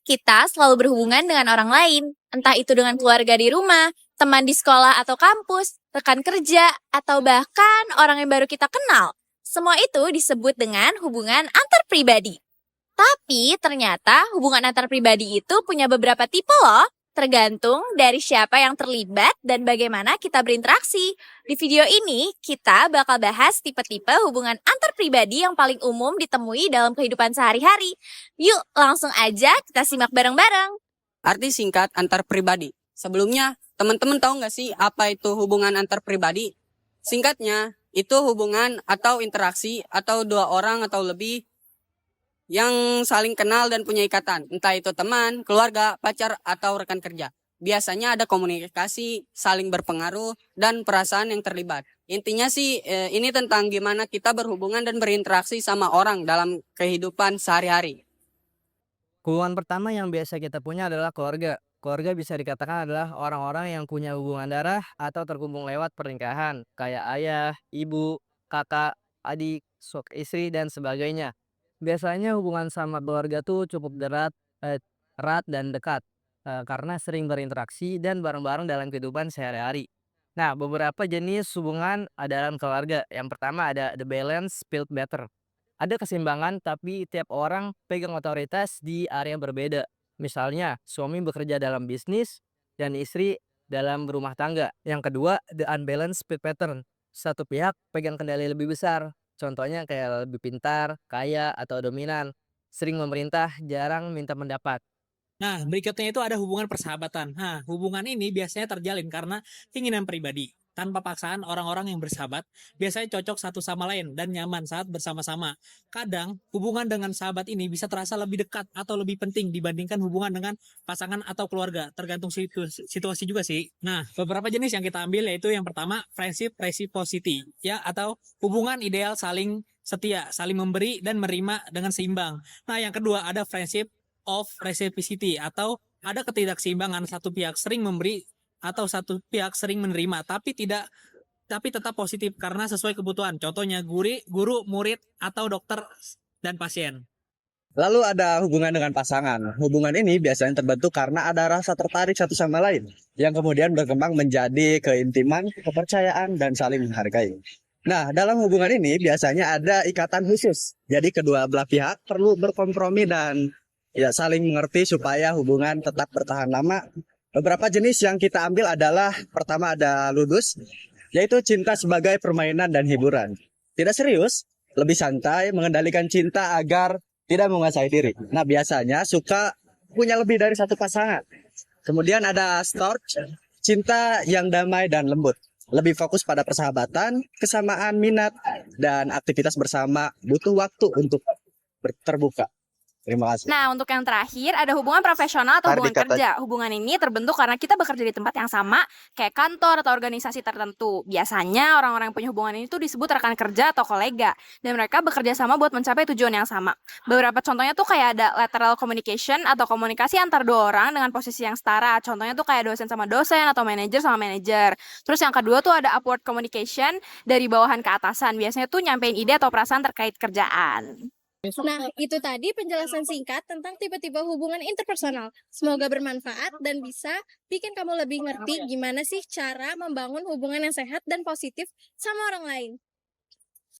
kita selalu berhubungan dengan orang lain, entah itu dengan keluarga di rumah, teman di sekolah atau kampus, rekan kerja, atau bahkan orang yang baru kita kenal. Semua itu disebut dengan hubungan antar pribadi. Tapi ternyata hubungan antar pribadi itu punya beberapa tipe loh, tergantung dari siapa yang terlibat dan bagaimana kita berinteraksi. Di video ini, kita bakal bahas tipe-tipe hubungan antar pribadi yang paling umum ditemui dalam kehidupan sehari-hari. Yuk, langsung aja kita simak bareng-bareng. Arti singkat antar pribadi. Sebelumnya, teman-teman tahu nggak sih apa itu hubungan antar pribadi? Singkatnya, itu hubungan atau interaksi atau dua orang atau lebih yang saling kenal dan punya ikatan. Entah itu teman, keluarga, pacar, atau rekan kerja. Biasanya ada komunikasi, saling berpengaruh, dan perasaan yang terlibat. Intinya sih, ini tentang gimana kita berhubungan dan berinteraksi sama orang dalam kehidupan sehari-hari. Hubungan pertama yang biasa kita punya adalah keluarga. Keluarga bisa dikatakan adalah orang-orang yang punya hubungan darah atau terhubung lewat pernikahan, kayak ayah, ibu, kakak, adik, istri, dan sebagainya. Biasanya hubungan sama keluarga tuh cukup erat dan dekat, karena sering berinteraksi dan bareng-bareng dalam kehidupan sehari-hari. Nah, beberapa jenis hubungan dalam keluarga. Yang pertama ada the balance build better. Ada keseimbangan, tapi tiap orang pegang otoritas di area berbeda. Misalnya, suami bekerja dalam bisnis dan istri dalam rumah tangga. Yang kedua, the unbalanced speed pattern. Satu pihak pegang kendali lebih besar. Contohnya kayak lebih pintar, kaya, atau dominan. Sering memerintah, jarang minta pendapat. Nah, berikutnya itu ada hubungan persahabatan. Nah, hubungan ini biasanya terjalin karena keinginan pribadi. Tanpa paksaan, orang-orang yang bersahabat biasanya cocok satu sama lain dan nyaman saat bersama-sama. Kadang, hubungan dengan sahabat ini bisa terasa lebih dekat atau lebih penting dibandingkan hubungan dengan pasangan atau keluarga. Tergantung situasi juga sih. Nah, beberapa jenis yang kita ambil yaitu yang pertama, friendship reciprocity, ya, atau hubungan ideal saling setia, saling memberi dan menerima dengan seimbang. Nah, yang kedua ada friendship of reciprocity atau ada ketidakseimbangan, satu pihak sering memberi atau satu pihak sering menerima tapi tetap positif karena sesuai kebutuhan. Contohnya guru, murid atau dokter dan pasien. Lalu ada hubungan dengan pasangan. Hubungan ini biasanya terbentuk karena ada rasa tertarik satu sama lain yang kemudian berkembang menjadi keintiman, kepercayaan, dan saling menghargai. Nah, dalam hubungan ini biasanya ada ikatan khusus. Jadi kedua belah pihak perlu berkompromi dan saling mengerti supaya hubungan tetap bertahan lama. Beberapa jenis yang kita ambil adalah pertama ada ludus, yaitu cinta sebagai permainan dan hiburan. Tidak serius, lebih santai, mengendalikan cinta agar tidak menguasai diri. Nah, biasanya suka punya lebih dari satu pasangan. Kemudian ada storge, cinta yang damai dan lembut. Lebih fokus pada persahabatan, kesamaan minat, dan aktivitas bersama, butuh waktu untuk terbuka. Terima kasih. Nah, untuk yang terakhir ada hubungan profesional atau hubungan kerja. Hubungan ini terbentuk karena kita bekerja di tempat yang sama, kayak kantor atau organisasi tertentu. Biasanya orang-orang yang punya hubungan ini tuh disebut rekan kerja atau kolega, dan mereka bekerja sama buat mencapai tujuan yang sama. Beberapa contohnya tuh kayak ada lateral communication atau komunikasi antar dua orang dengan posisi yang setara. Contohnya tuh kayak dosen sama dosen atau manajer sama manajer. Terus yang kedua tuh ada upward communication dari bawahan ke atasan. Biasanya tuh nyampein ide atau perasaan terkait kerjaan. Nah, itu tadi penjelasan singkat tentang tipe-tipe hubungan interpersonal. Semoga bermanfaat dan bisa bikin kamu lebih ngerti gimana sih cara membangun hubungan yang sehat dan positif sama orang lain.